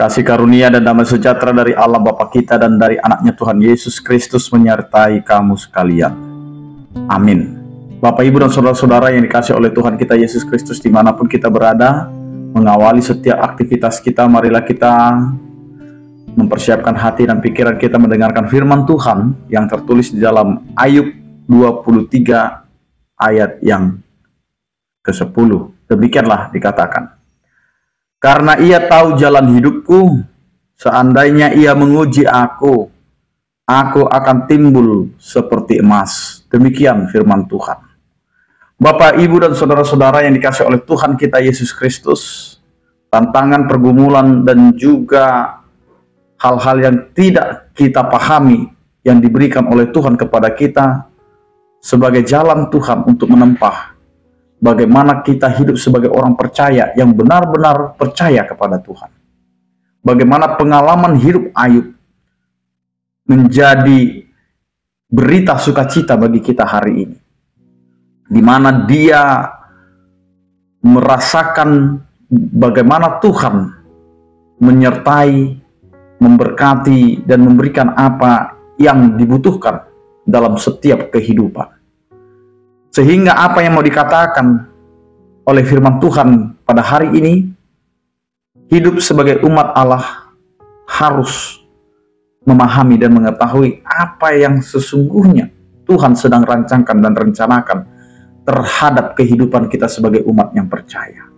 Kasih karunia dan damai sejahtera dari Allah Bapa kita dan dari anaknya Tuhan Yesus Kristus menyertai kamu sekalian. Amin. Bapak, Ibu, dan saudara-saudara yang dikasihi oleh Tuhan kita Yesus Kristus dimanapun kita berada, mengawali setiap aktivitas kita, marilah kita mempersiapkan hati dan pikiran kita mendengarkan firman Tuhan yang tertulis di dalam Ayub 23 ayat yang ke-10. Demikianlah dikatakan, karena ia tahu jalan hidupku, seandainya ia menguji aku akan timbul seperti emas. Demikian firman Tuhan. Bapak, Ibu, dan saudara-saudara yang dikasihi oleh Tuhan kita Yesus Kristus, tantangan, pergumulan, dan juga hal-hal yang tidak kita pahami yang diberikan oleh Tuhan kepada kita sebagai jalan Tuhan untuk menempuh bagaimana kita hidup sebagai orang percaya yang benar-benar percaya kepada Tuhan. Bagaimana pengalaman hidup Ayub menjadi berita sukacita bagi kita hari ini, di mana dia merasakan bagaimana Tuhan menyertai, memberkati, dan memberikan apa yang dibutuhkan dalam setiap kehidupan. Sehingga apa yang mau dikatakan oleh firman Tuhan pada hari ini, hidup sebagai umat Allah harus memahami dan mengetahui apa yang sesungguhnya Tuhan sedang rancangkan dan rencanakan terhadap kehidupan kita sebagai umat yang percaya.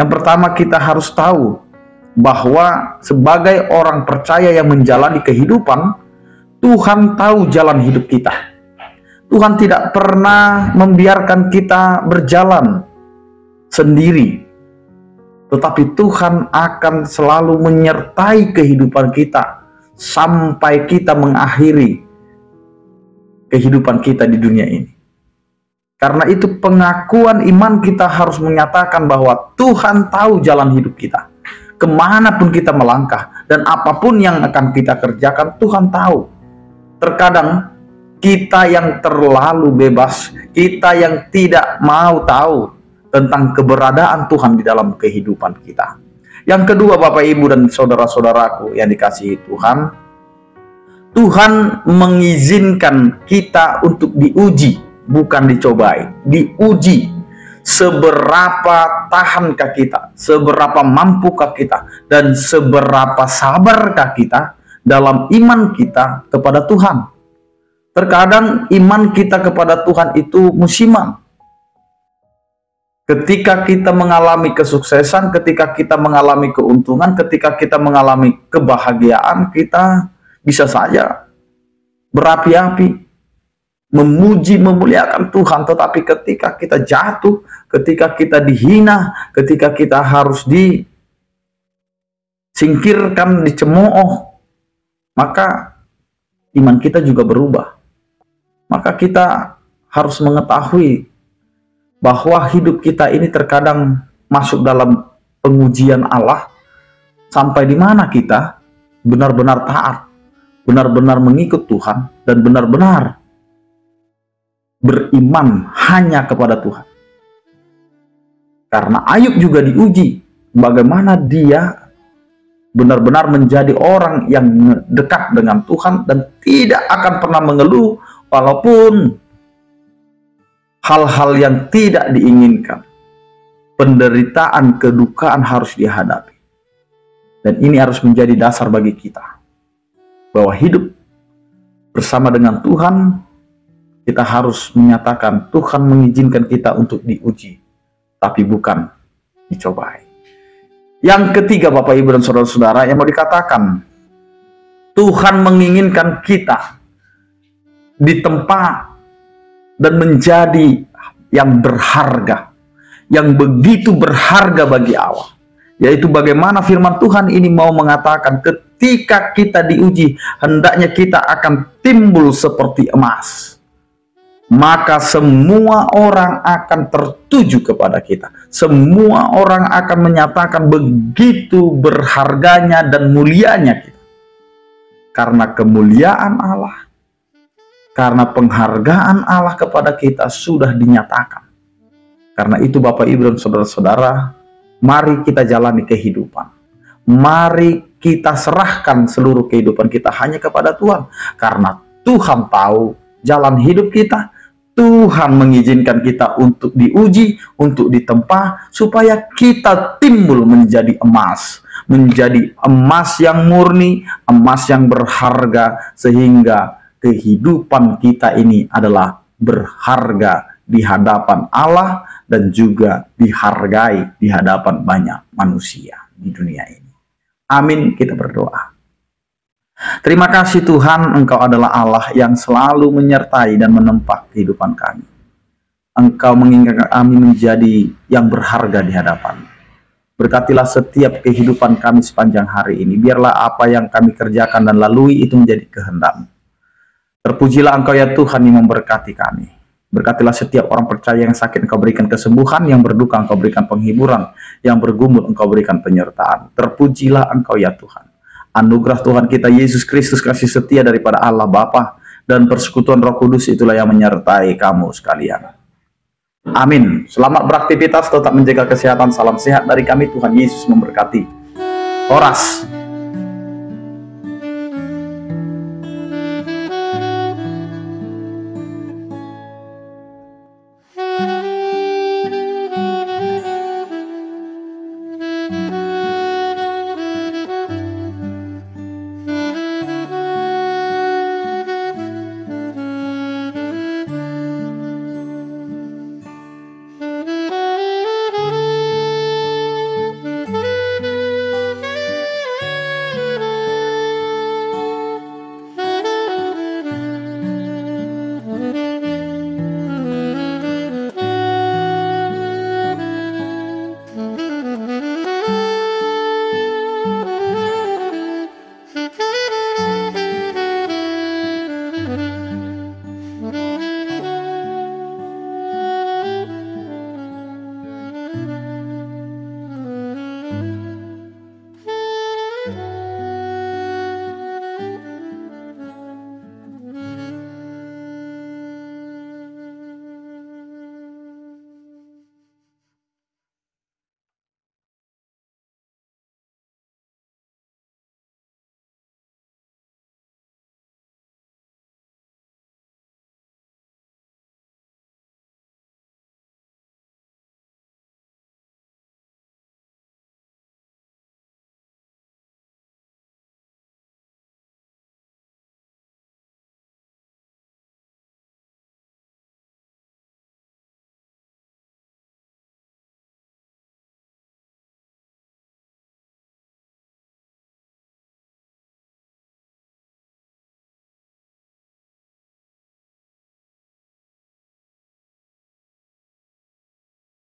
Yang pertama, kita harus tahu bahwa sebagai orang percaya yang menjalani kehidupan, Tuhan tahu jalan hidup kita. Tuhan tidak pernah membiarkan kita berjalan sendiri, tetapi Tuhan akan selalu menyertai kehidupan kita sampai kita mengakhiri kehidupan kita di dunia ini. Karena itu pengakuan iman kita harus menyatakan bahwa Tuhan tahu jalan hidup kita. Kemanapun kita melangkah dan apapun yang akan kita kerjakan, Tuhan tahu. Terkadang kita yang terlalu bebas, kita yang tidak mau tahu tentang keberadaan Tuhan di dalam kehidupan kita. Yang kedua, Bapak, Ibu, dan saudara-saudaraku yang dikasihi Tuhan, Tuhan mengizinkan kita untuk diuji, bukan dicobai, diuji. Seberapa tahankah kita, seberapa mampukah kita, dan seberapa sabarkah kita dalam iman kita kepada Tuhan. Terkadang iman kita kepada Tuhan itu musiman. Ketika kita mengalami kesuksesan, ketika kita mengalami keuntungan, ketika kita mengalami kebahagiaan, kita bisa saja berapi-api, memuji, memuliakan Tuhan. Tetapi ketika kita jatuh, ketika kita dihina, ketika kita harus disingkirkan, dicemooh, maka iman kita juga berubah. Maka kita harus mengetahui bahwa hidup kita ini terkadang masuk dalam pengujian Allah, sampai di mana kita benar-benar taat, benar-benar mengikut Tuhan, dan benar-benar beriman hanya kepada Tuhan. Karena Ayub juga diuji, bagaimana dia benar-benar menjadi orang yang dekat dengan Tuhan dan tidak akan pernah mengeluh walaupun hal-hal yang tidak diinginkan, penderitaan, kedukaan harus dihadapi. Dan ini harus menjadi dasar bagi kita, bahwa hidup bersama dengan Tuhan, kita harus menyatakan Tuhan mengizinkan kita untuk diuji, tapi bukan dicobai. Yang ketiga, Bapak, Ibu, dan saudara-saudara yang mau dikatakan, Tuhan menginginkan kita ditempa dan menjadi yang berharga, yang begitu berharga bagi Allah. Yaitu bagaimana firman Tuhan ini mau mengatakan, ketika kita diuji, hendaknya kita akan timbul seperti emas. Maka semua orang akan tertuju kepada kita. Semua orang akan menyatakan begitu berharganya dan mulianya kita. Karena kemuliaan Allah, karena penghargaan Allah kepada kita sudah dinyatakan. Karena itu, Bapak, Ibu, dan saudara-saudara, mari kita jalani kehidupan. Mari kita serahkan seluruh kehidupan kita hanya kepada Tuhan. Karena Tuhan tahu jalan hidup kita. Tuhan mengizinkan kita untuk diuji, untuk ditempa, supaya kita timbul menjadi emas. Menjadi emas yang murni, emas yang berharga, sehingga kehidupan kita ini adalah berharga di hadapan Allah dan juga dihargai di hadapan banyak manusia di dunia ini. Amin, kita berdoa. Terima kasih Tuhan, Engkau adalah Allah yang selalu menyertai dan menempa kehidupan kami. Engkau menginginkan kami menjadi yang berharga di hadapan. Berkatilah setiap kehidupan kami sepanjang hari ini. Biarlah apa yang kami kerjakan dan lalui itu menjadi kehendak-Mu. Terpujilah Engkau ya Tuhan yang memberkati kami. Berkatilah setiap orang percaya yang sakit, Engkau berikan kesembuhan, yang berduka Engkau berikan penghiburan, yang bergumul Engkau berikan penyertaan. Terpujilah Engkau ya Tuhan. Anugerah Tuhan kita Yesus Kristus, kasih setia daripada Allah Bapa dan persekutuan Roh Kudus itulah yang menyertai kamu sekalian. Amin. Selamat beraktivitas, tetap menjaga kesehatan. Salam sehat dari kami. Tuhan Yesus memberkati. Horas.